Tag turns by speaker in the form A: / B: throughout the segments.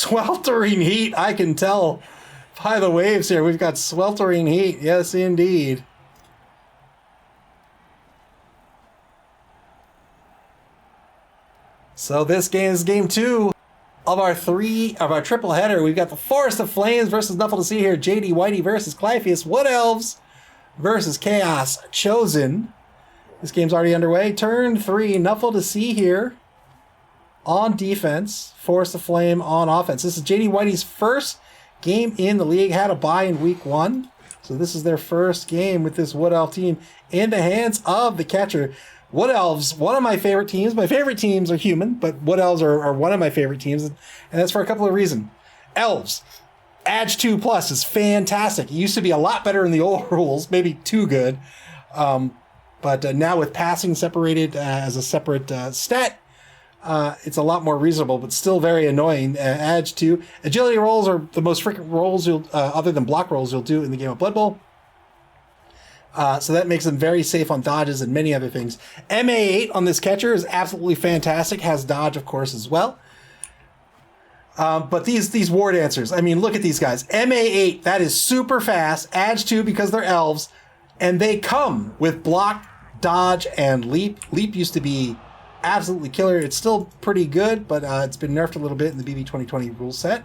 A: Sweltering heat, I can tell by the waves here. We've got sweltering heat. Yes, indeed. So this game is game 2 of our triple header. We've got the Forest of Flames versus Nuffle to see here. JD Whitey versus Clypheus. Wood Elves versus Chaos Chosen. This game's already underway. Turn 3, Nuffle to see here on defense. Forest of Flame on offense. This is JD Whitey's first game in the league. Had a bye in week 1. So this is their first game with this Wood Elf team in the hands of the catcher. Wood Elves, one of my favorite teams. My favorite teams are human, but Wood Elves are one of my favorite teams, and that's for a couple of reasons. Elves, Edge 2 Plus is fantastic. It used to be a lot better in the old rules, maybe too good. But now with passing separated as a separate stat, it's a lot more reasonable, but still very annoying. Edge 2. Agility rolls are the most frequent rolls, other than block rolls, you'll do in the game of Blood Bowl. So that makes them very safe on dodges and many other things. MA8 on this catcher is absolutely fantastic. Has dodge, of course, as well. But these war dancers, I mean, look at these guys. MA8, that is super fast. Edge 2 because they're elves. And they come with block, dodge, and leap. Leap used to be absolutely killer. It's still pretty good, but it's been nerfed a little bit in the BB 2020 rule set.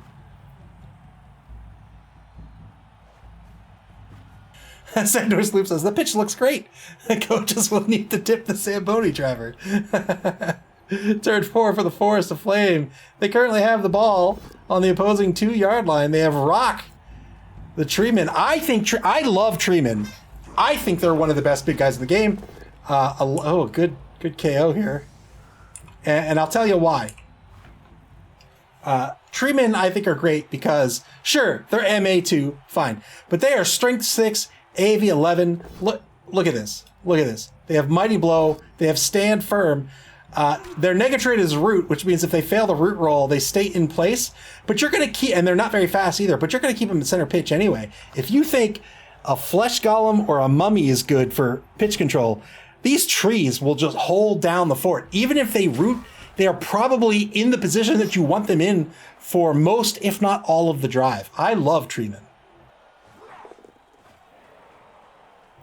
A: Sandor Sloop says, the pitch looks great. The coaches will need to tip the Zamboni driver. Turn 4 for the Forest of Flame. They currently have the ball on the opposing 2-yard line. They have Rock, the Treeman. I love Treeman. I think they're one of the best big guys in the game. Good KO here. And I'll tell you why. Treemen, I think, are great because, sure, they're MA2, fine. But they are Strength 6, AV 11. Look at this. Look at this. They have Mighty Blow. They have Stand Firm. Their Negatrait is Root, which means if they fail the Root roll, they stay in place. But you're going to keep, and they're not very fast either, but you're going to keep them in center pitch anyway. If you think a Flesh Golem or a Mummy is good for pitch control, these trees will just hold down the fort. Even if they root, they are probably in the position that you want them in for most, if not all, of the drive. I love Treeman.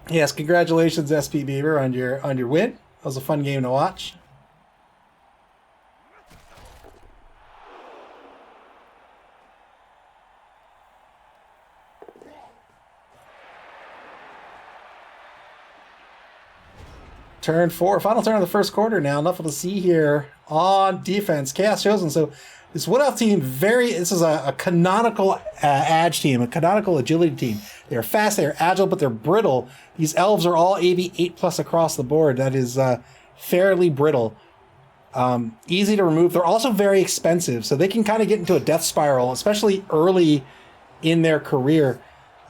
A: Yes, congratulations, SP Beaver, on your win. That was a fun game to watch. Turn 4, final turn of the first quarter now. Nuffle to see here on defense. Chaos Chosen. So this Wood Elf team, this is a canonical edge team, a canonical agility team. They're fast, they're agile, but they're brittle. These elves are all AV 8+ across the board. That is fairly brittle. Easy to remove. They're also very expensive, so they can kind of get into a death spiral, especially early in their career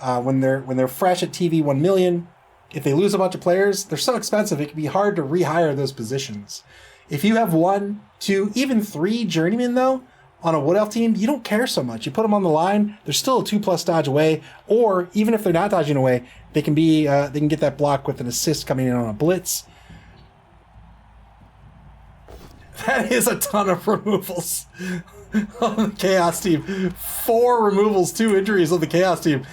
A: when they're fresh at TV 1 million. If they lose a bunch of players, they're so expensive, it can be hard to rehire those positions. If you have 1, 2, even 3 journeymen, though, on a Wood Elf team, you don't care so much. You put them on the line, they're still a 2+ dodge away, or even if they're not dodging away, they can get that block with an assist coming in on a blitz. That is a ton of removals on the Chaos team. 4 removals, 2 injuries on the Chaos team.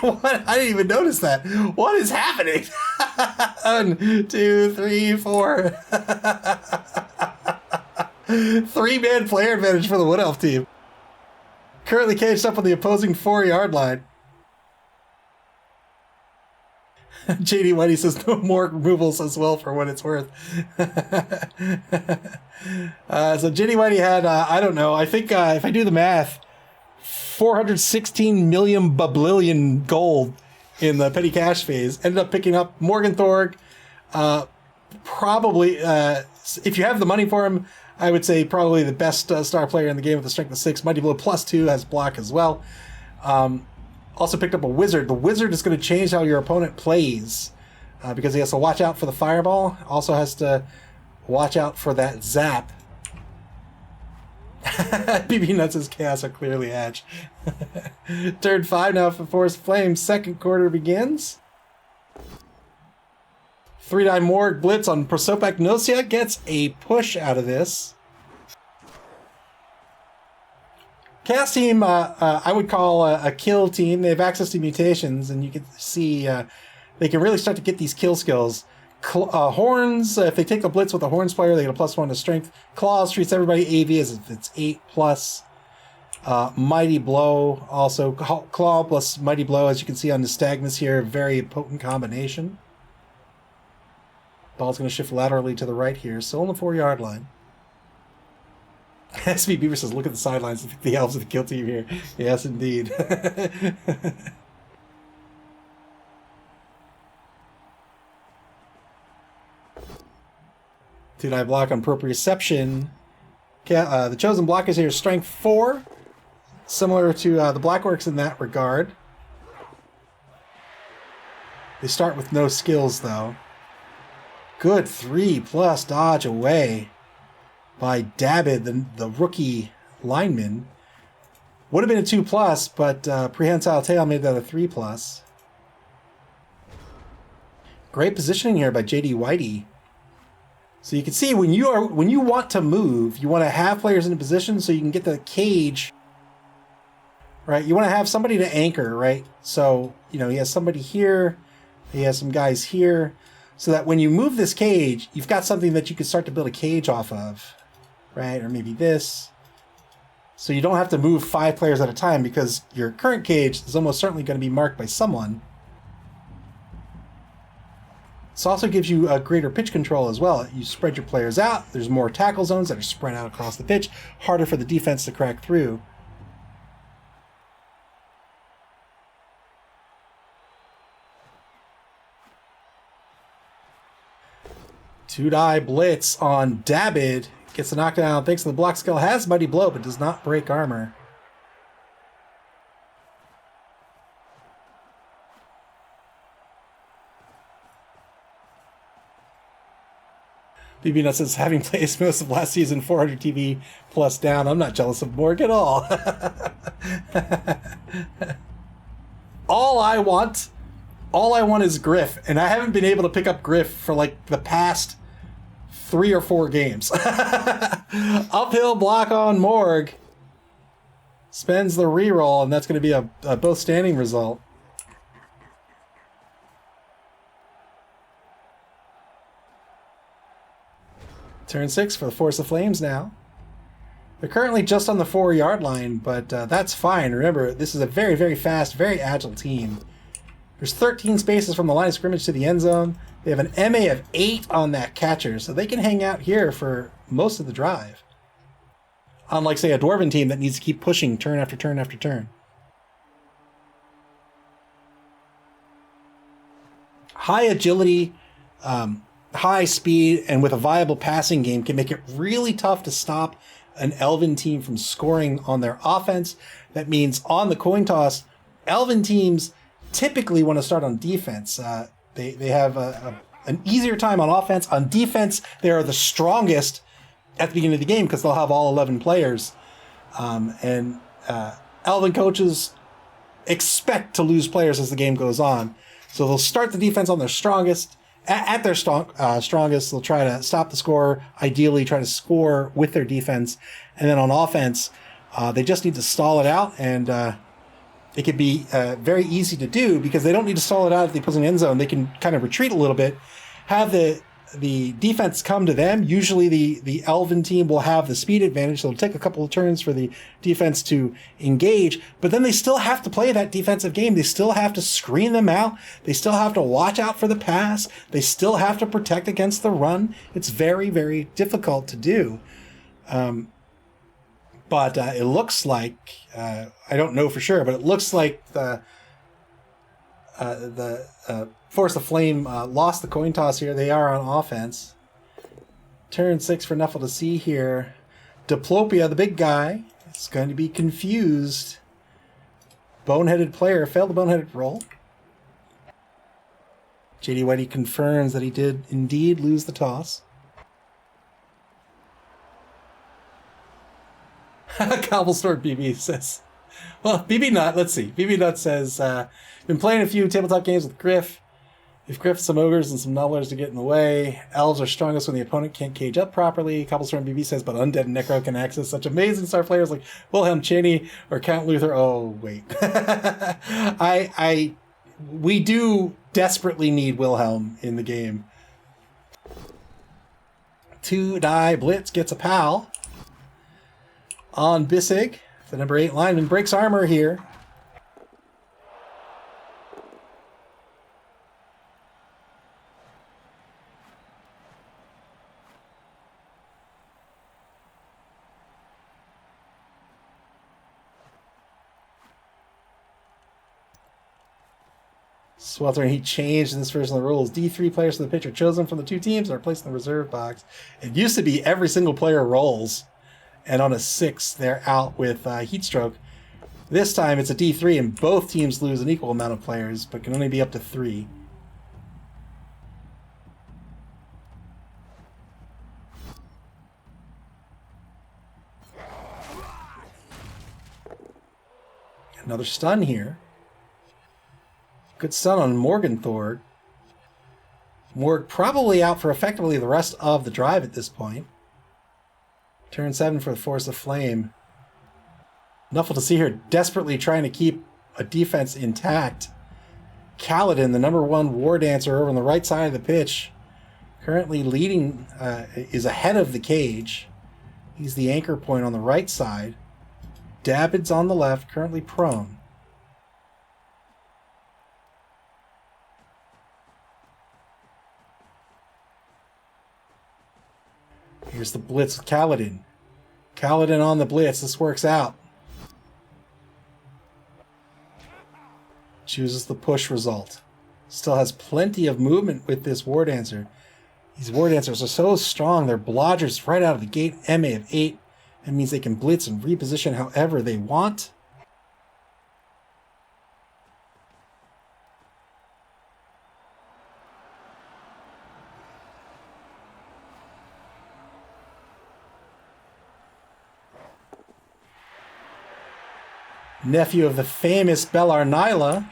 A: What? I didn't even notice that. What is happening? 1, 2, 3, 4. 3-man player advantage for the Wood Elf team. Currently caged up on the opposing 4-yard line. JD Whitey says no more removals as well for what it's worth. So JD Whitey had, I don't know, I think if I do the math, 416 million babillion gold in the petty cash phase. Ended up picking up Morgan Thorg. Probably, if you have the money for him, I would say probably the best star player in the game with a strength of 6. Mighty Blow +2 has block as well. Also picked up a Wizard. The Wizard is going to change how your opponent plays because he has to watch out for the fireball. Also has to watch out for that zap. BB Nuts' Chaos are clearly edge. Turn 5 now for Forest Flames. Second quarter begins. 3-die Morg blitz on Prosopak Nosia gets a push out of this. Chaos team, I would call a kill team. They have access to mutations, and you can see they can really start to get these kill skills. Horns, if they take a blitz with a horns player, they get a +1 to strength. Claws treats everybody AV as if it's 8+. Mighty Blow, also Claw plus Mighty Blow, as you can see on Nystagmus here, very potent combination. Ball's going to shift laterally to the right here, still on the 4-yard line. SB Beaver says, look at the sidelines. The elves of the kill team here. Yes, indeed. Two-die block on proprioception. The chosen block is here, strength 4. Similar to the Blackworks in that regard. They start with no skills, though. Good 3+ dodge away by Dabbid, the rookie lineman. Would have been a 2+, but Prehensile Tail made that a 3+. Great positioning here by JD Whitey. So you can see when you want to move, you want to have players in a position so you can get the cage, right? You want to have somebody to anchor, right? So, he has somebody here, he has some guys here, so that when you move this cage, you've got something that you can start to build a cage off of. Right, or maybe this. So you don't have to move 5 players at a time because your current cage is almost certainly going to be marked by someone. This also gives you a greater pitch control as well. You spread your players out. There's more tackle zones that are spread out across the pitch. Harder for the defense to crack through. Two-die blitz on Dabbid. Gets the knockdown, thanks to the block skill, has Mighty Blow, but does not break armor. BB Nuts says, having played most of last season, 400 TV plus down, I'm not jealous of Morg at all. All I want is Griff, and I haven't been able to pick up Griff for like the past 3 or 4 games. Uphill block on Morg. Spends the reroll, and that's going to be a both standing result. Turn 6 for the Force of Flames now. They're currently just on the 4-yard line, but that's fine. Remember, this is a very, very fast, very agile team. There's 13 spaces from the line of scrimmage to the end zone. They have an MA of 8 on that catcher, so they can hang out here for most of the drive. Unlike, say, a Dwarven team that needs to keep pushing turn after turn after turn. High agility, high speed, and with a viable passing game can make it really tough to stop an Elven team from scoring on their offense. That means on the coin toss, Elven teams typically want to start on defense. They have an easier time on offense. On defense, they are the strongest at the beginning of the game because they'll have all 11 players. And Elven coaches expect to lose players as the game goes on. So they'll start the defense on their strongest. At their strongest, they'll try to stop the score, ideally try to score with their defense. And then on offense, they just need to stall it out, and it could be very easy to do because they don't need to stall it out at the opposing end zone. They can kind of retreat a little bit, have the defense come to them. Usually the Elven team will have the speed advantage, so it'll take a couple of turns for the defense to engage, but then they still have to play that defensive game. They still have to screen them out. They still have to watch out for the pass. They still have to protect against the run. It's very, very difficult to do. But it looks like, I don't know for sure, but it looks like the Force of Flame lost the coin toss here. They are on offense. Turn 6 for Nuffle to see here. Diplopia, the big guy, is going to be confused. Boneheaded player failed the boneheaded roll. JD Whitey confirms that he did indeed lose the toss. Cobblestone BB says, well, BB Nut, let's see. BB Nut says, been playing a few tabletop games with Griff. We've griffed some ogres and some nubblers to get in the way. Elves are strongest when the opponent can't cage up properly. Cobblestone BB says, but Undead and Necro can access such amazing star players like Wilhelm Cheney or Count Luther. Oh, wait. We do desperately need Wilhelm in the game. 2-die Blitz gets a pal on Bissig. The number 8 lineman breaks armor here. Sweltering Heat changed in this version of the rules. D3 players from the pitch are chosen from the 2 teams and are placed in the reserve box. It used to be every single player rolls, and on a 6, they're out with heat stroke. This time it's a D3, and both teams lose an equal amount of players, but can only be up to 3. Another stun here. Good stun on Morgenthor. Morg probably out for effectively the rest of the drive at this point. Turn 7 for the Force of Flame. Nuffle to see here desperately trying to keep a defense intact. Kaladin, the number 1 War Dancer over on the right side of the pitch, currently leading, is ahead of the cage. He's the anchor point on the right side. Dabid's on the left, currently prone. Here's the blitz with Kaladin. Kaladin on the blitz. This works out. Chooses the push result. Still has plenty of movement with this War Dancer. These War Dancers are so strong. They're blodgers right out of the gate. MA of 8. That means they can blitz and reposition however they want. Nephew of the famous Belar Nyla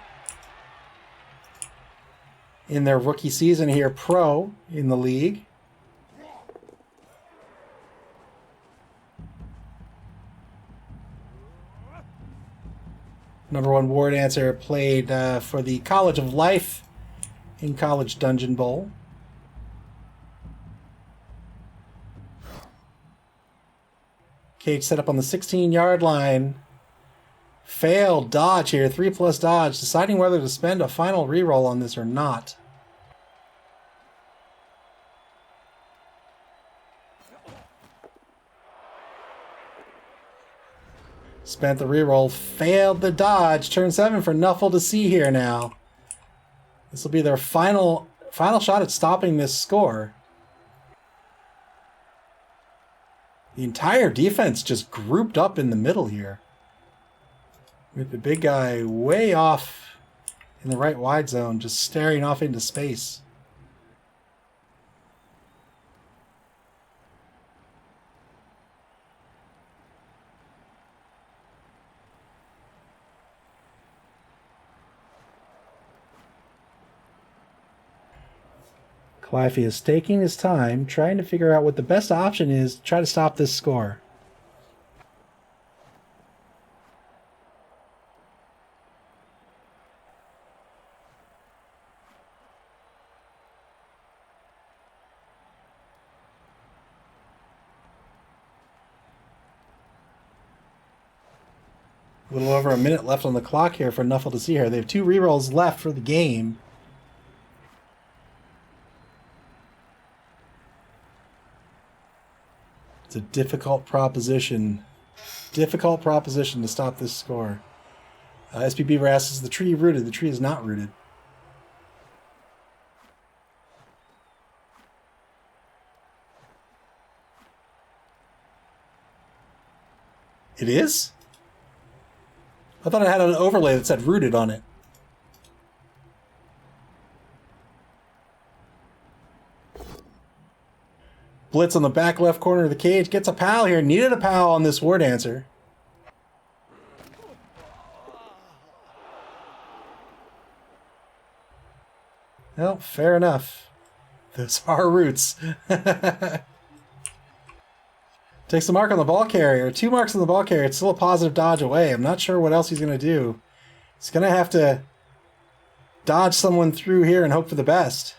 A: in their rookie season here, pro in the league. Number 1 War Dancer played for the College of Life in College Dungeon Bowl. Cage set up on the 16-yard line. Failed dodge here, 3+ dodge, deciding whether to spend a final reroll on this or not. Spent the reroll, failed the dodge. Turn 7 for Nuffle to see here now. This will be their final shot at stopping this score. The entire defense just grouped up in the middle here, with the big guy way off in the right wide zone, just staring off into space. Cliffy is taking his time, trying to figure out what the best option is to try to stop this score. A little over a minute left on the clock here for Nuffle to see here. They have 2 rerolls left for the game. It's a difficult proposition. Difficult proposition to stop this score. SPB asks, is the tree rooted? The tree is not rooted. It is? I thought it had an overlay that said rooted on it. Blitz on the back left corner of the cage. Gets a pal here. Needed a pal on this War Dancer. Well, fair enough. Those are roots. Takes the mark on the ball carrier. 2 marks on the ball carrier. It's still a positive dodge away. I'm not sure what else he's going to do. He's going to have to dodge someone through here and hope for the best.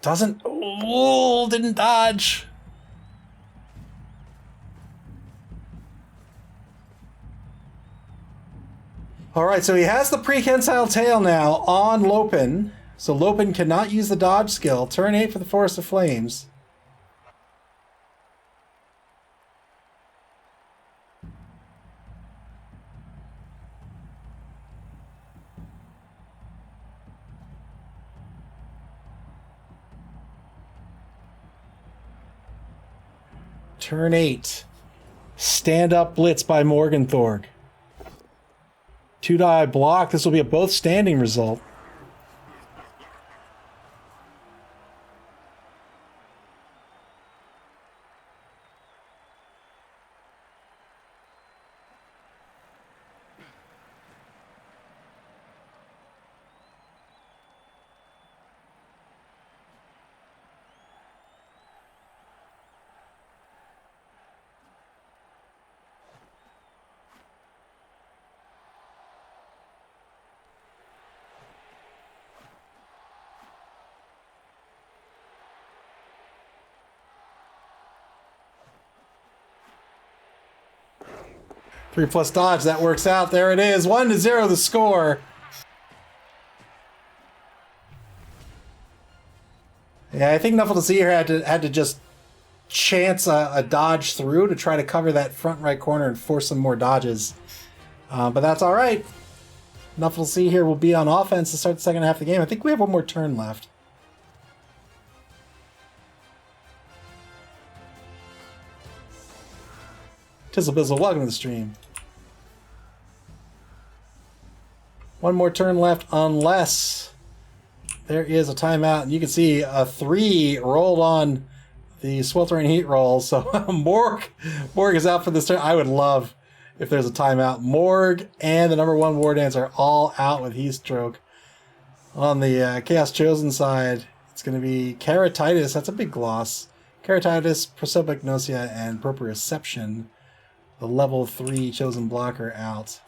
A: Doesn't... Oh, didn't dodge. All right, so he has the prehensile tail now on Lopin. So Lopin cannot use the dodge skill. Turn 8 for the Forest of Flames. Turn 8. Stand-up blitz by Morgenthorg. 2-die block. This will be a both standing result. Three plus dodge, that works out. There it is. 1-0 the score. Yeah, I think Nuffle here had to just chance a dodge through to try to cover that front right corner and force some more dodges. But that's all right. Nuffle here will be on offense to start the second half of the game. I think we have one more turn left. Tizzle Bizzle, welcome to the stream. One more turn left unless there is a timeout. And you can see a 3 rolled on the sweltering heat roll. So Morg is out for this turn. I would love if there's a timeout. Morg and the number 1 War Dance are all out with heat stroke. On the Chaos Chosen side, it's going to be Keratitis. That's a big gloss. Keratitis, Prosopagnosia, and Proprioception. The level 3 chosen blocker out.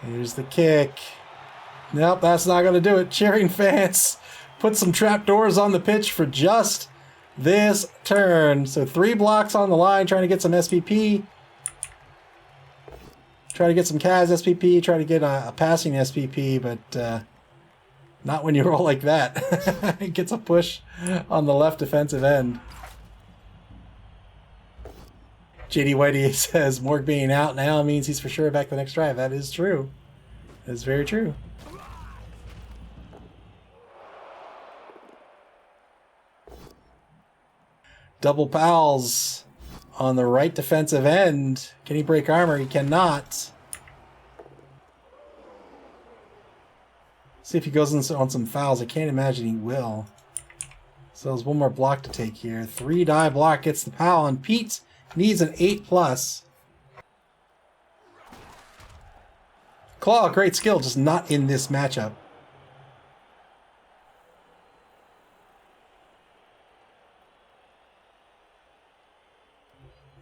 A: Here's the kick. Nope, that's not going to do it. Cheering fans, put some trapdoors on the pitch for just this turn. So 3 blocks on the line, trying to get some SPP. Try to get some Kaz SPP, try to get a passing SPP, but not when you roll like that. It gets a push on the left defensive end. JD Whitey says Morg being out now means he's for sure back the next drive. That is true. That is very true. Double pals on the right defensive end. Can he break armor? He cannot. See if he goes on some fouls. I can't imagine he will. So there's one more block to take here. 3-die block gets the pal, and Pete needs an 8+. Claw, great skill, just not in this matchup.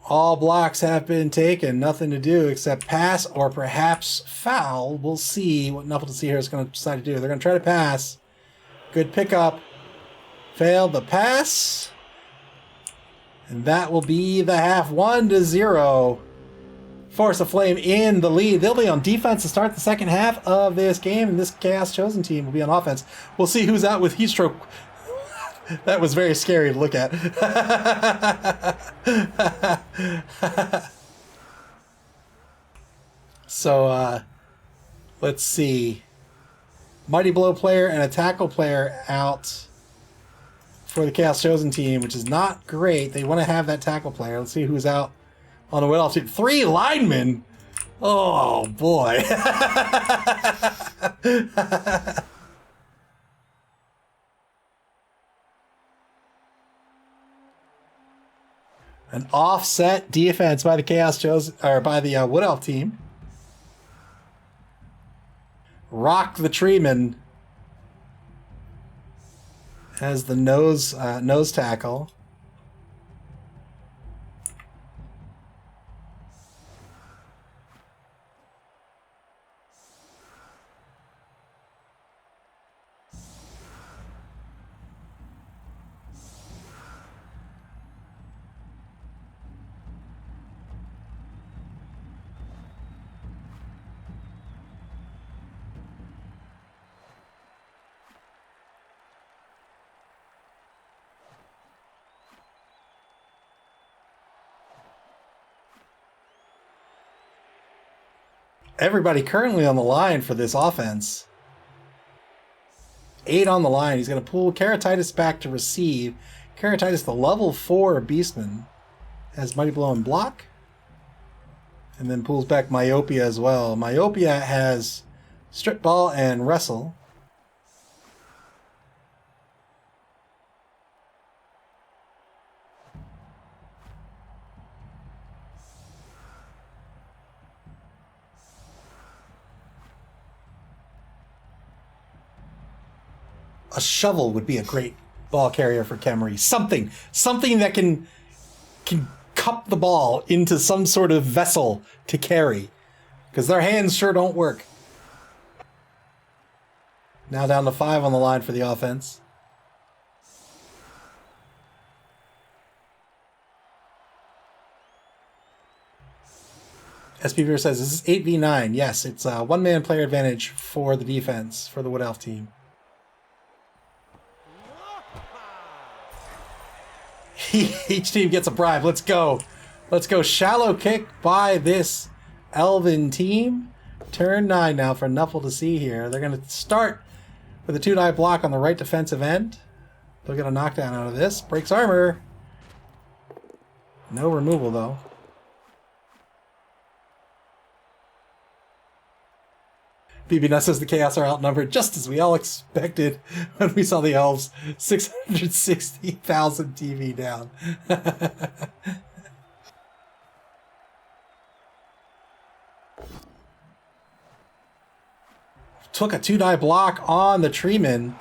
A: All blocks have been taken. Nothing to do except pass or perhaps foul. We'll see what Nuffle here is going to decide to do. They're going to try to pass. Good pickup. Failed the pass. And that will be the half. 1-0. Force of Flame in the lead. They'll be on defense to start the second half of this game, and this Chaos Chosen team will be on offense. We'll see who's out with heat stroke. That was very scary to look at. So, let's see. Mighty Blow player and a tackle player out for the Chaos Chosen team, which is not great. They want to have that tackle player. Let's see who's out on the Wood Elf team. 3 linemen. Oh boy. An offset defense by the Chaos Chosen, or by the Wood Elf team. Rock the Treeman has the nose tackle. Everybody currently on the line for this offense. 8 on the line. He's going to pull Keratitis back to receive. Keratitis, the level 4 Beastman, has Mighty Blow and block. And then pulls back Myopia as well. Myopia has Strip Ball and Wrestle. A shovel would be a great ball carrier for Khemri. Something that can cup the ball into some sort of vessel to carry, because their hands sure don't work. Now down to 5 on the line for the offense. SPV says, is this 8v9? Yes, it's a one-man player advantage for the defense, for the Wood Elf team. Each team gets a bribe. Let's go. Let's go. Shallow kick by this Elven team. Turn 9 now for Nuffle to see here. They're going to start with a 2-die block on the right defensive end. They'll get a knockdown out of this. Breaks armor. No removal, though. BB says the Chaos are outnumbered, just as we all expected when we saw the Elves. 660,000 TV down. Took a 2-die block on the Treeman.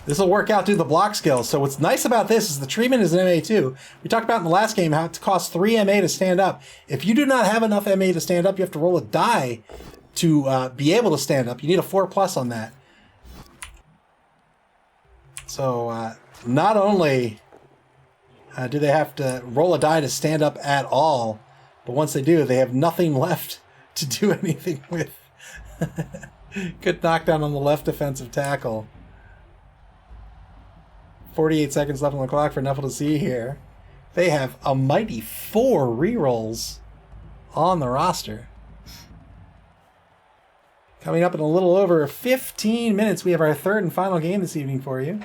A: This will work out due to the block skills. So what's nice about this is the Treeman is an MA2. We talked about in the last game how it costs 3 MA to stand up. If you do not have enough MA to stand up, you have to roll a die to be able to stand up. You need a 4+ on that. So not only do they have to roll a die to stand up at all, but once they do, they have nothing left to do anything with. Good knockdown on the left defensive tackle. 48 seconds left on the clock for Nuffle to see here. They have a mighty 4 rerolls on the roster. Coming up in a little over 15 minutes, we have our third and final game this evening for you.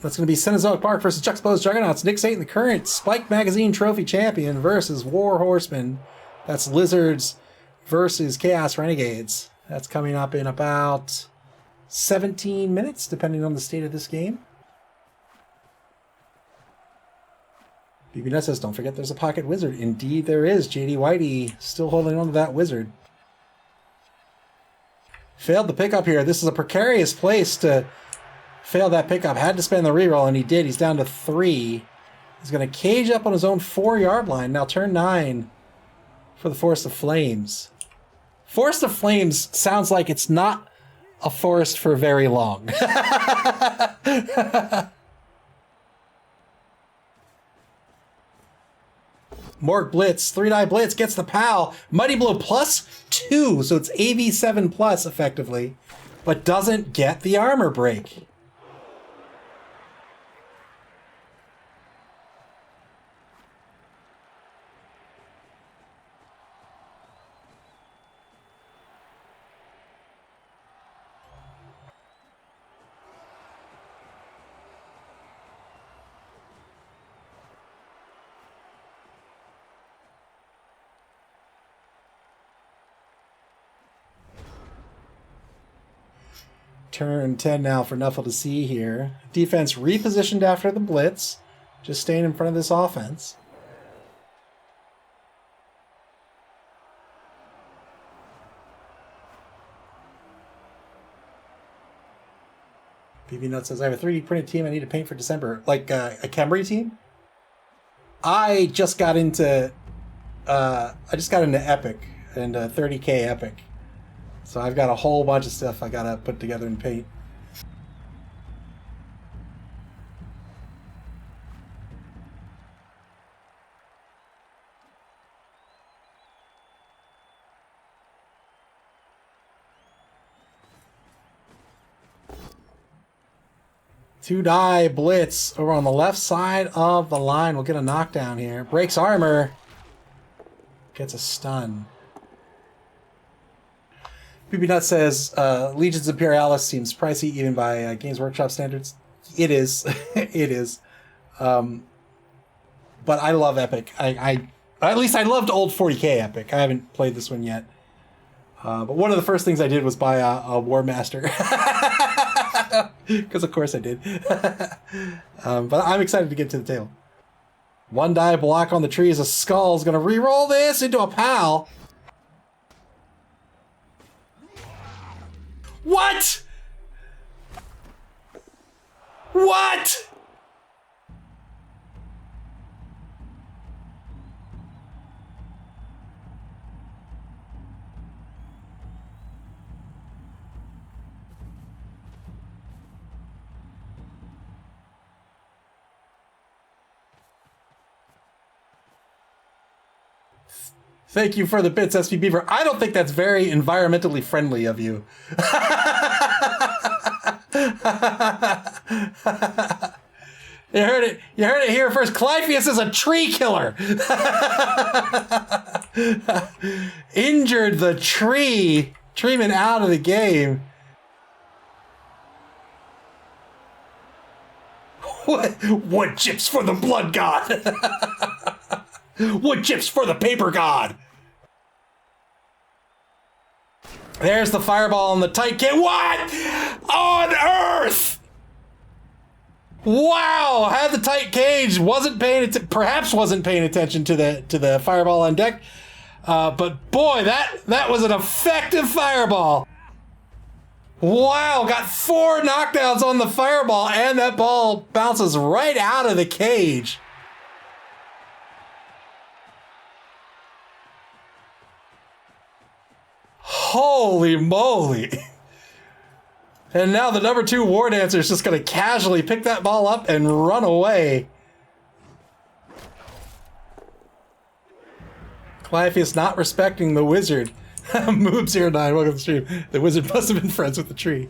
A: That's going to be Cenozoic Park versus Juxtaposed Juggernauts. Nick Satan, the current Spike Magazine Trophy champion, versus War Horsemen. That's Lizards versus Chaos Renegades. That's coming up in about 17 minutes, depending on the state of this game. BB says, don't forget there's a pocket wizard. Indeed there is. JD Whitey still holding on to that wizard. Failed the pickup here. This is a precarious place to fail that pickup. Had to spend the reroll, and he did. He's down to 3. He's going to cage up on his own 4-yard line. Now turn 9 for the Forest of Flames. Forest of Flames sounds like it's not a forest for very long. Morg Blitz, 3-die blitz, gets the POW. Mighty Blow +2, so it's AV7+ effectively, but doesn't get the armor break. Turn 10 now for Nuffle to see here. Defense repositioned after the blitz. Just staying in front of this offense. BB Nut says, I have a 3D printed team I need to paint for December. Like a Camry team? I just got into Epic and 30K Epic. So I've got a whole bunch of stuff I gotta put together and paint. Two die blitz over on the left side of the line. We'll get a knockdown here. Breaks armor. Gets a stun. BB Nut says, Legions Imperialis seems pricey even by Games Workshop standards. It is. It is. But I love Epic. At least I loved old 40K Epic. I haven't played this one yet. But one of the first things I did was buy a War Master. Because of course I did. But I'm excited to get to the table. One die block on the tree is a skull. Is going to re-roll this into a pal. What? What? Thank you for the bits, SP Beaver. I don't think that's very environmentally friendly of you. You heard it. You heard it here first. Clypheus is a tree killer. Injured the tree. Treeman out of the game. Wood chips for the blood god. Wood chips for the paper god. There's the fireball on the tight kit. What on earth? Wow, had the tight cage, perhaps wasn't paying attention to the fireball on deck. But boy, that was an effective fireball. Wow, got 4 knockdowns on the fireball, and that ball bounces right out of the cage. Holy moly. And now the number 2 War Dancer is just going to casually pick that ball up and run away. Clypheus not respecting the wizard. Moob09, welcome to the stream. The wizard must have been friends with the tree.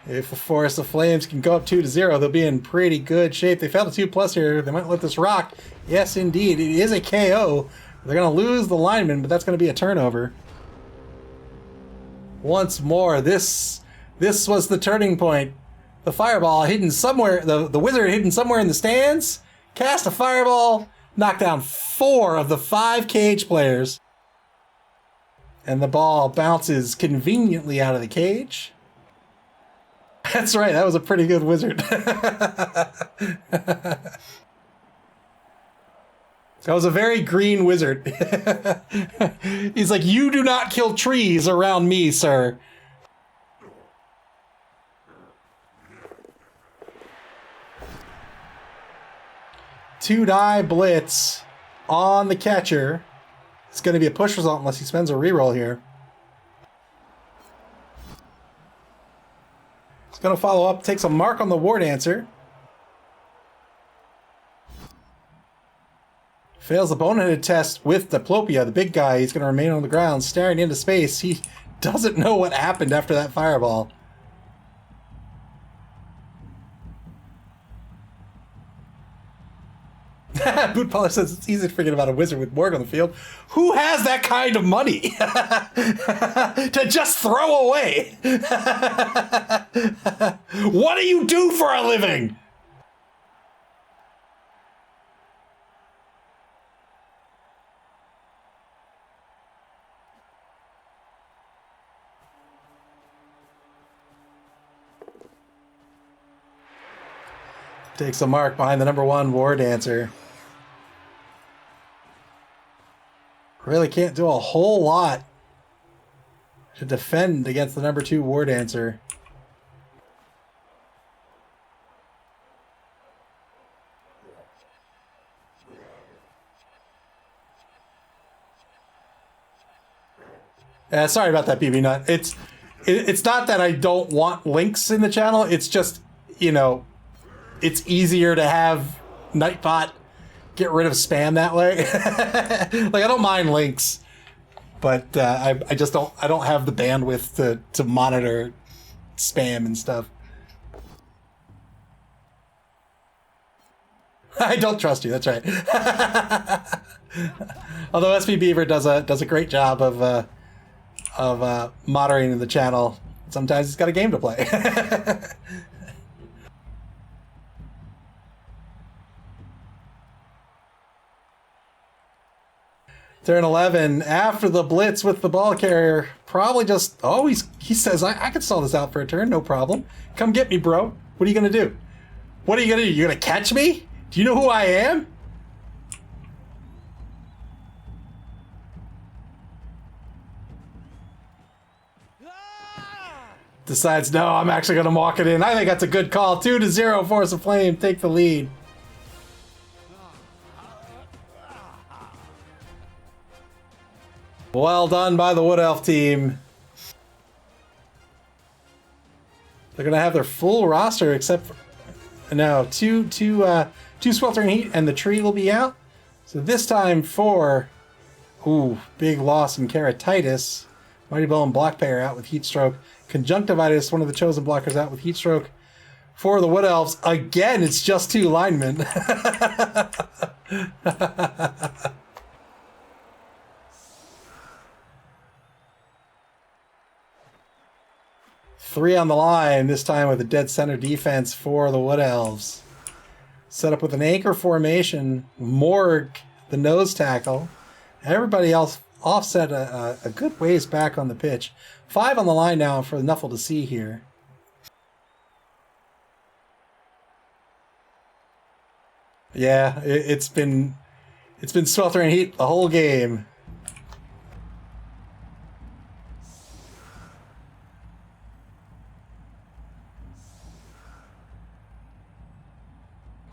A: If the Forest of Flames can go up 2-0, they'll be in pretty good shape. They failed a 2+ here. They might let this rock. Yes, indeed. It is a KO. They're going to lose the lineman, but that's going to be a turnover. Once more, this was the turning point. The fireball hidden somewhere, the wizard hidden somewhere in the stands, cast a fireball, knocked down 4 of the 5 cage players. And the ball bounces conveniently out of the cage. That's right, that was a pretty good wizard. That was a very green wizard. He's like, you do not kill trees around me, sir. Two die blitz on the catcher. It's going to be a push result unless he spends a reroll here. He's going to follow up, takes a mark on the War Dancer. Fails the boneheaded test with Diplopia, the big guy. He's going to remain on the ground, staring into space. He doesn't know what happened after that fireball. Boot Polish says it's easy to forget about a wizard with Morg on the field. Who has that kind of money to just throw away? What do you do for a living? Takes a mark behind the number 1 War Dancer. Really can't do a whole lot to defend against the number 2 War Dancer. Sorry about that, BB Nut. It's not that I don't want links in the channel. It's just, you know, it's easier to have Nightbot get rid of spam that way. Like, I don't mind links, but I don't have the bandwidth to monitor spam and stuff. I don't trust you. That's right. Although SP Beaver does a great job of moderating the channel. Sometimes he's got a game to play. Turn 11, after the blitz with the ball carrier, probably just, he says, I can stall this out for a turn, no problem. Come get me, bro. What are you going to do? What are you going to do? You going to catch me? Do you know who I am? Decides, no, I'm actually going to walk it in. I think that's a good call. 2-0, Force of Flame, take the lead. Well done by the Wood Elf team. They're going to have their full roster except for, no, two Sweltering Heat, and the tree will be out. So this time for, big loss in Keratitis. Mighty Blow and Blockpayer out with Heatstroke. Conjunctivitis, one of the chosen blockers, out with Heatstroke. For the Wood Elves, again, it's just 2 linemen. 3 on the line, this time with a dead center defense for the Wood Elves. Set up with an anchor formation, Morg, the nose tackle. Everybody else offset a good ways back on the pitch. 5 on the line now for the Nuffle to see here. Yeah, it's been sweltering heat the whole game.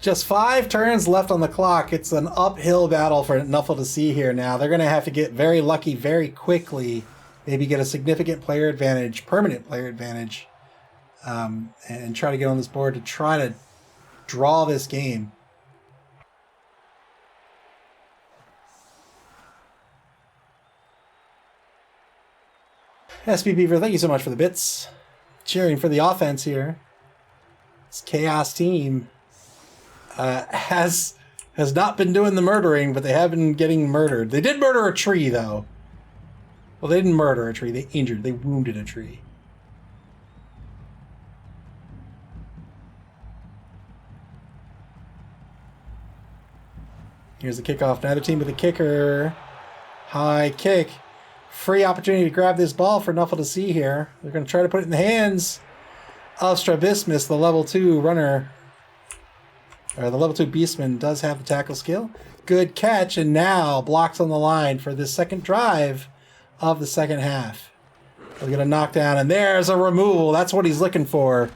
A: Just 5 turns left on the clock. It's an uphill battle for Nuffle to see here now. They're going to have to get very lucky very quickly. Maybe get a significant player advantage, permanent player advantage, and try to get on this board to try to draw this game. SB Beaver, thank you so much for the bits. Cheering for the offense here. This Chaos team has not been doing the murdering, but they have been getting murdered. They did murder a tree, though. Well, they didn't murder a tree. They wounded a tree. Here's the kickoff. Neither team with a kicker. High kick. Free opportunity to grab this ball for Nuffle to see here. They're going to try to put it in the hands of Strabismus, the level 2 runner. Or the level 2 Beastman does have the tackle skill. Good catch, and now blocks on the line for this second drive of the second half. They're going to knock down, and there's a removal. That's what he's looking for.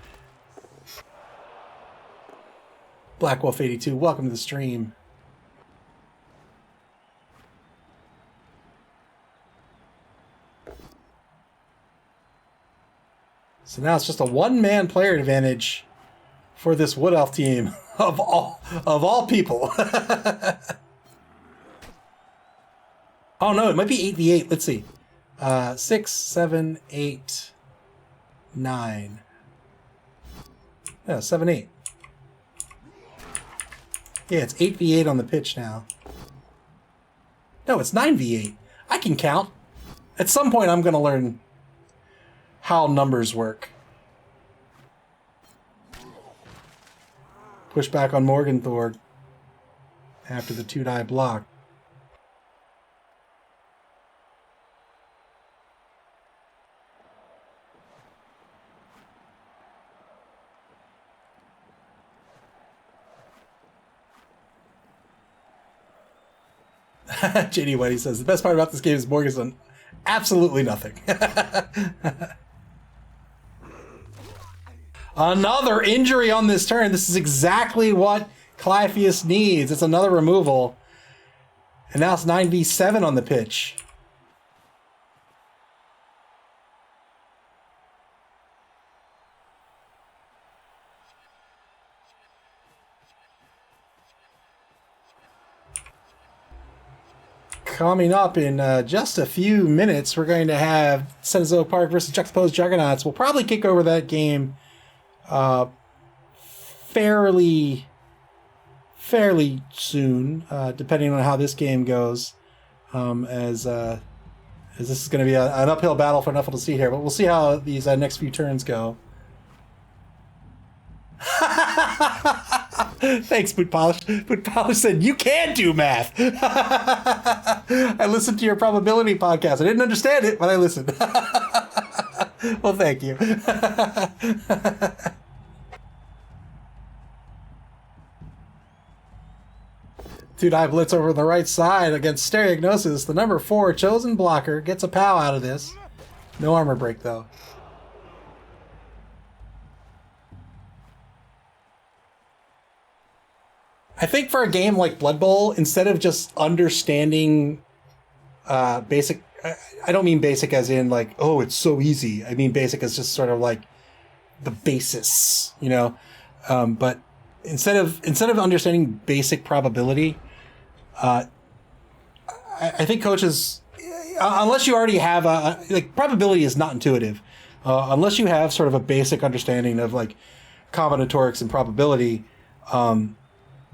A: Black Wolf 82, welcome to the stream. So now it's just a one-man player advantage for this Wood Elf team of all people. Oh no, it might be 8v8. Let's see. 6, 7, 8, 9. Yeah, 7, 8. Yeah, it's 8v8 on the pitch now. No, it's 9v8. I can count. At some point, I'm going to learn how numbers work. Push back on Morgenthor after the 2-die block. JD Whitey says, the best part about this game is Morgan's done absolutely nothing. Another injury on this turn. This is exactly what Clypheus needs. It's another removal. And now it's 9v7 on the pitch. Coming up in just a few minutes, we're going to have Cenozoic Park versus Juxtaposed Juggernauts. We'll probably kick over that game fairly soon, depending on how this game goes, as this is going to be an uphill battle for Nuffle to see here. But we'll see how these next few turns go. Thanks, Boot Polish. Boot Polish said, you can do math. I listened to your probability podcast. I didn't understand it, but I listened. Well, thank you. Two-die blitz over the right side against Stereognosis. The number 4 chosen blocker gets a POW out of this. No armor break, though. I think for a game like Blood Bowl, instead of just understanding basic, I don't mean basic as in like, oh, it's so easy. I mean basic as just sort of like the basis, you know. But instead of understanding basic probability, I think coaches, unless you already have like probability is not intuitive, unless you have sort of a basic understanding of like combinatorics and probability.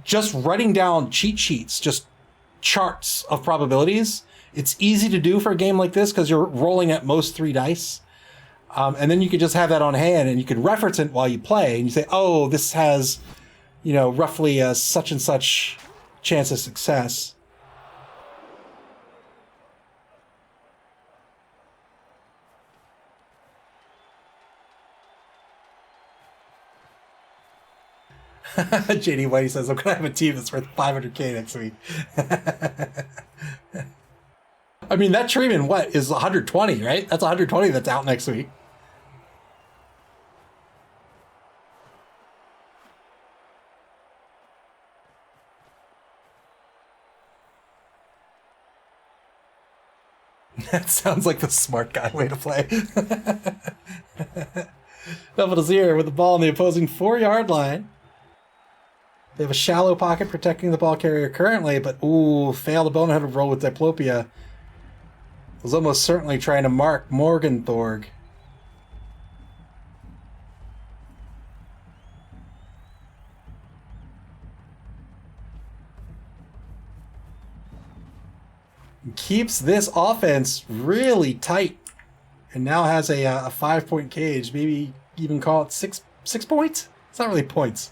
A: Just writing down cheat sheets, just charts of probabilities, it's easy to do for a game like this because you're rolling at most 3 dice. And then you could just have that on hand and you could reference it while you play. And you say, oh, this has, you know, roughly a such and such chance of success. JD Whitey says, I'm going to have a team that's worth 500k next week. I mean, that Treeman, what, is 120, right? That's 120 that's out next week. That sounds like the smart guy way to play. Nuffle here with the ball on the opposing 4-yard line. They have a shallow pocket protecting the ball carrier currently, but ooh, failed a boneheaded roll with Diplopia. Was almost certainly trying to mark Morgenthorg. Keeps this offense really tight, and now has a 5-point cage. Maybe even call it six points. It's not really points.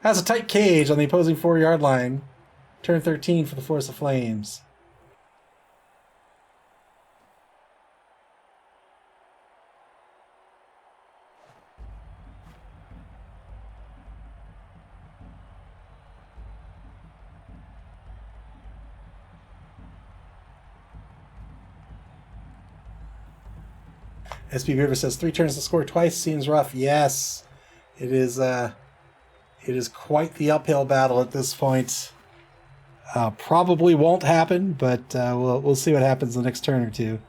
A: Has a tight cage on the opposing 4-yard line. Turn 13 for the Force of Flames. SB River says 3 turns to score twice seems rough. Yes, it is. It is quite the uphill battle at this point. Probably won't happen, but we'll see what happens the next turn or two.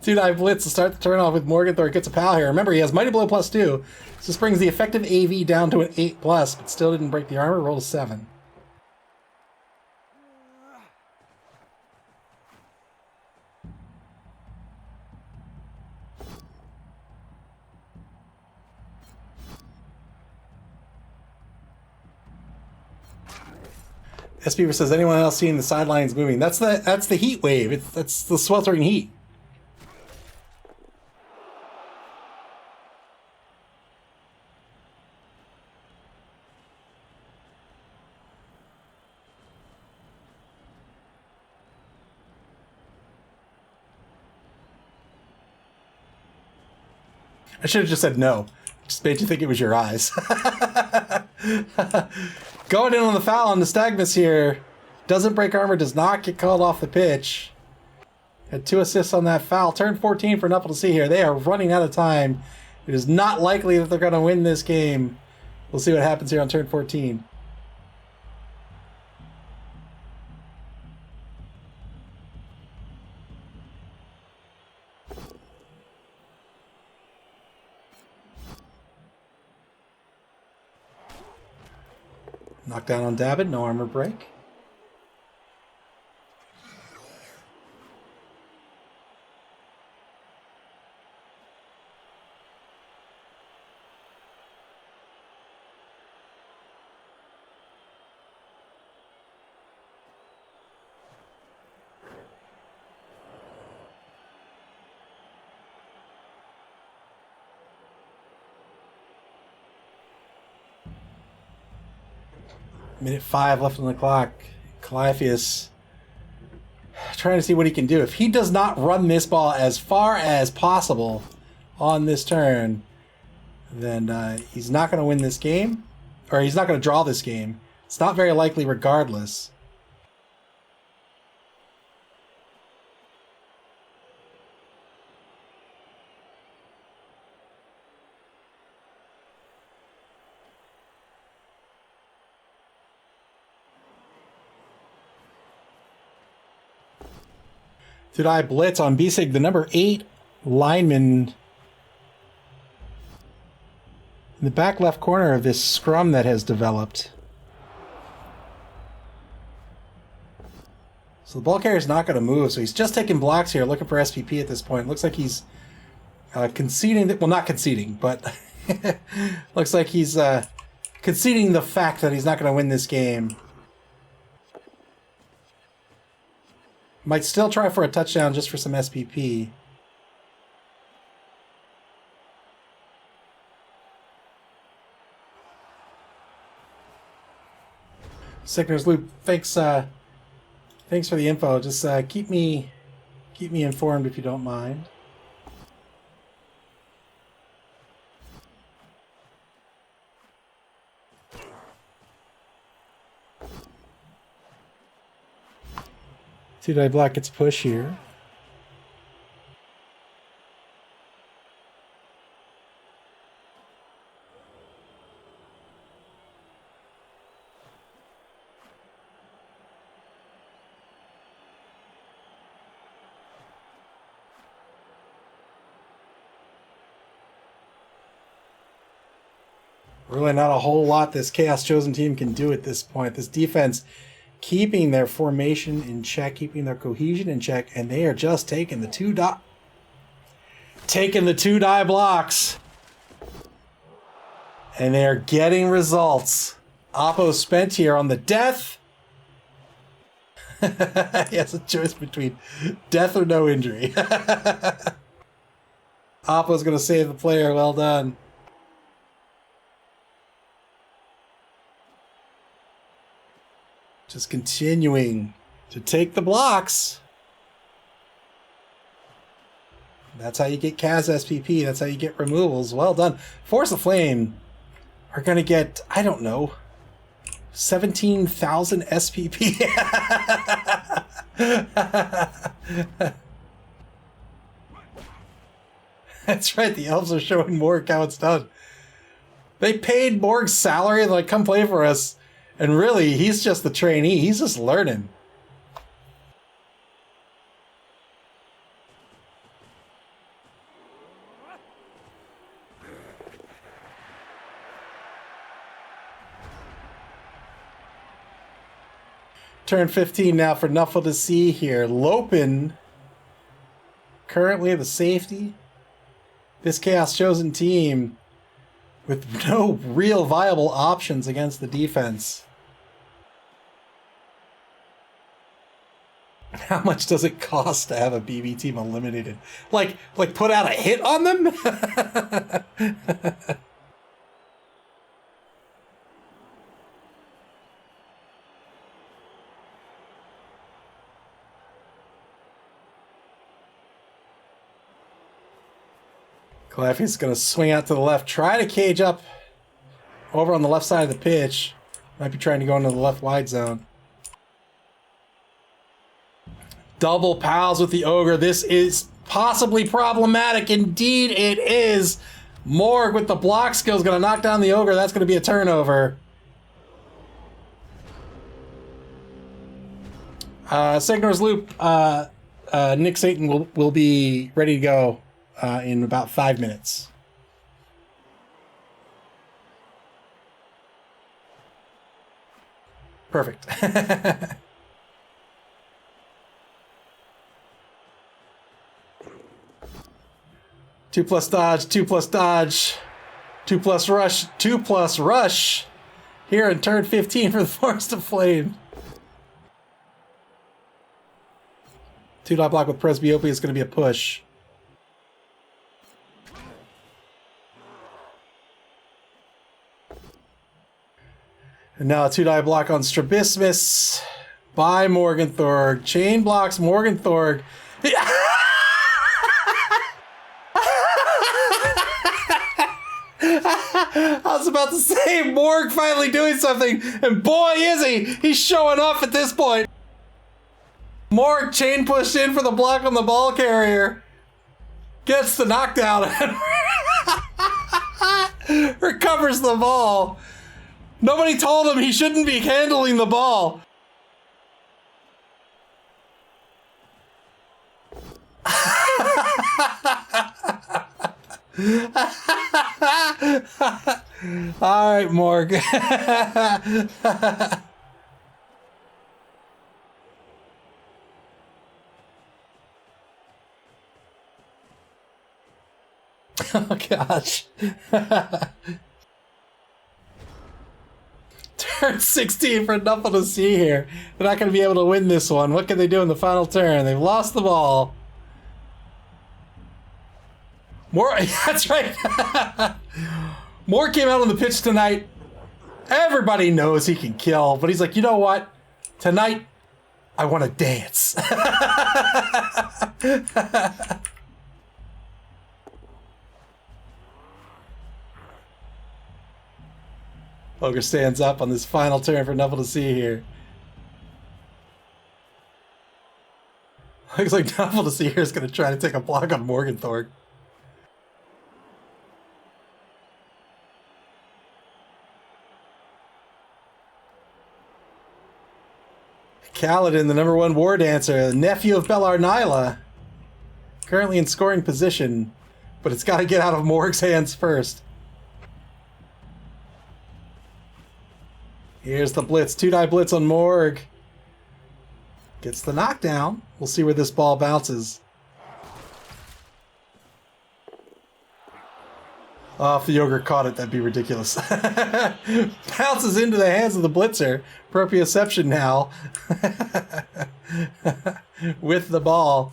A: Two-die blitz to start the turn off with Morgenthorpe. Gets a pal here. Remember, he has Mighty Blow +2. So this brings the effective AV down to an 8+, but still didn't break the armor. Rolled a 7. S. Beaver says, anyone else seeing the sidelines moving? That's the heat wave. That's the sweltering heat. I should have just said no. Just made you think it was your eyes. Going in on the foul on the Nystagmus here. Doesn't break armor, does not get called off the pitch. Had 2 assists on that foul. Turn 14 for Nuffle to see here. They are running out of time. It is not likely that they're going to win this game. We'll see what happens here on turn 14. Knockdown on Dabbit, no armor break. Minute 5 left on the clock. Calafius trying to see what he can do. If he does not run this ball as far as possible on this turn, then he's not going to win this game. Or he's not going to draw this game. It's not very likely regardless. Two-die blitz on Bisig, the number 8 lineman in the back left corner of this scrum that has developed. So the ball carrier is not going to move, so he's just taking blocks here, looking for SPP at this point. Looks like he's conceding, well, not conceding, but looks like he's conceding the fact that he's not going to win this game. Might still try for a touchdown just for some SPP. Sickner's Loop, thanks for the info. Just keep me informed if you don't mind. Two-die block gets push here. Really not a whole lot this Chaos Chosen team can do at this point. This defense keeping their formation in check, keeping their cohesion in check, and they are just taking the two-die blocks. And they are getting results. Oppo spent here on the death. He has a choice between death or no injury. Oppo's going to save the player. Well done. Just continuing to take the blocks. That's how you get Kaz SPP. That's how you get removals. Well done. Force of Flame are going to get, I don't know, 17,000 SPP. That's right. The elves are showing Morg how it's done. They paid Morg's salary and like, come play for us. And really, he's just the trainee. He's just learning. Turn 15 now for Nuffle to see here. Lopin, currently the safety. This Chaos Chosen team with no real viable options against the defense. How much does it cost to have a BB team eliminated? Like put out a hit on them? Claffey's going to swing out to the left, try to cage up over on the left side of the pitch. Might be trying to go into the left wide zone. Double pals with the Ogre. This is possibly problematic. Indeed, it is. Morg with the block skill is going to knock down the Ogre. That's going to be a turnover. Signor's Loop. Nick Satan will be ready to go in about 5 minutes. Perfect. 2+ dodge, 2+ dodge, 2+ rush, 2+ rush. Here in turn 15 for the Forest of Flame. 2-dot block with Presbyopia is going to be a push. And now a 2-die block on Strabismus by Morgenthorg. Chain blocks Morgenthorg. I was about to say Morg finally doing something, and boy is he! He's showing off at this point. Morg chain pushed in for the block on the ball carrier. Gets the knockdown and recovers the ball. Nobody told him he shouldn't be handling the ball. All right, Morg. Oh, gosh. Turn 16 for Nuffle to see here. They're not going to be able to win this one. What can they do in the final turn? They've lost the ball. More, that's right. Moore came out on the pitch tonight. Everybody knows he can kill, but he's like, you know what? Tonight, I want to dance. Ogre stands up on this final turn for Nuffle to see here. Looks like Nuffle to see here is going to try to take a block on Morgenthorg. Kaladin, the #1 war dancer, nephew of Belar Nyla, currently in scoring position, but it's got to get out of Morg's hands first. Here's the blitz, 2-die blitz on Morg. Gets the knockdown. We'll see where this ball bounces. Oh, if the Ogre caught it, that'd be ridiculous. Bounces into the hands of the blitzer. Proprioception now. With the ball.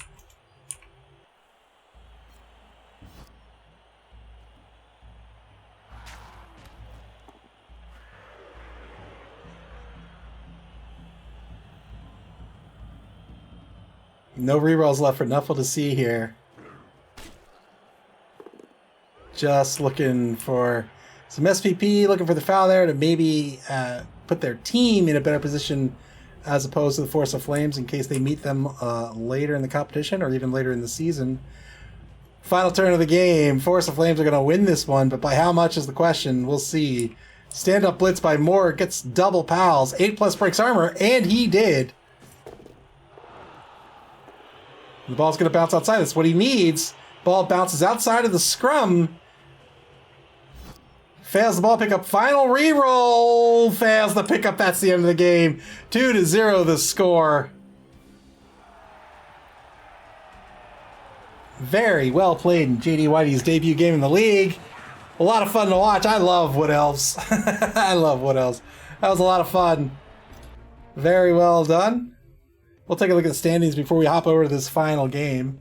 A: No rerolls left for Nuffle to see here. Just looking for some SPP, looking for the foul there to maybe put their team in a better position as opposed to the Force of Flames in case they meet them later in the competition or even later in the season. Final turn of the game. Force of Flames are going to win this one, but by how much is the question? We'll see. Stand-up blitz by Moore gets double pals. 8+ breaks armor, and he did. The ball's going to bounce outside. That's what he needs. Ball bounces outside of the scrum. Fails the ball pickup. Final reroll. Fails the pickup. That's the end of the game. 2-0 the score. Very well played in JD Whitey's debut game in the league. A lot of fun to watch. I love Wood Elves. I love Wood Elves. That was a lot of fun. Very well done. We'll take a look at the standings before we hop over to this final game.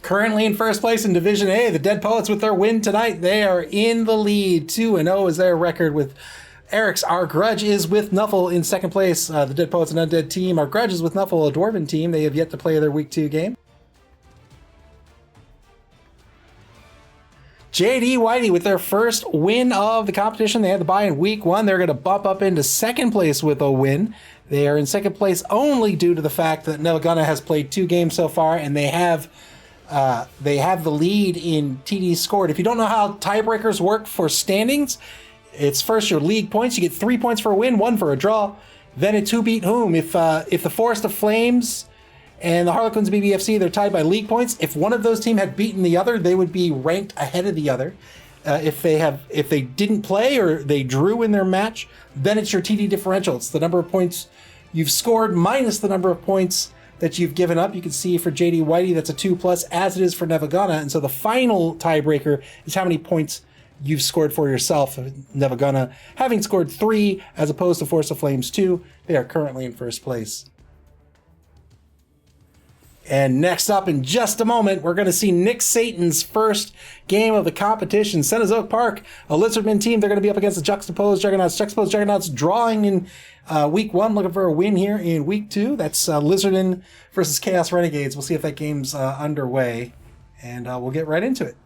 A: Currently in first place in Division A, the Dead Poets with their win tonight. They are in the lead. 2-0 is their record with Eric's Our Grudge is with Nuffle in second place. The Dead Poets and Undead team. Our Grudge is with Nuffle, a Dwarven team. They have yet to play their Week 2 game. JD Whitey with their first win of the competition. They had the bye in Week 1. They're going to bump up into second place with a win. They are in second place only due to the fact that Nelaguna has played 2 games so far, and they have the lead in TDs scored. If you don't know how tiebreakers work for standings, it's first your league points. You get 3 points for a win, 1 for a draw. Then it's who beat whom. If the Forest of Flames and the Harlequins BBFC, they're tied by league points. If one of those teams had beaten the other, they would be ranked ahead of the other. If they didn't play or they drew in their match, then it's your TD differential. It's the number of points you've scored minus the number of points that you've given up. You can see for JD Whitey, that's a 2+, as it is for Nevagana. And so the final tiebreaker is how many points you've scored for yourself. Nevagana, having scored 3 as opposed to Force of Flames 2, they are currently in first place. And next up, in just a moment, we're going to see Nick Satan's first game of the competition. Cenozoic Park, a Lizardman team. They're going to be up against the Juxtaposed Juggernauts. Juxtaposed Juggernauts drawing in Week 1, looking for a win here in Week 2. That's Lizardman versus Chaos Renegades. We'll see if that game's underway, and we'll get right into it.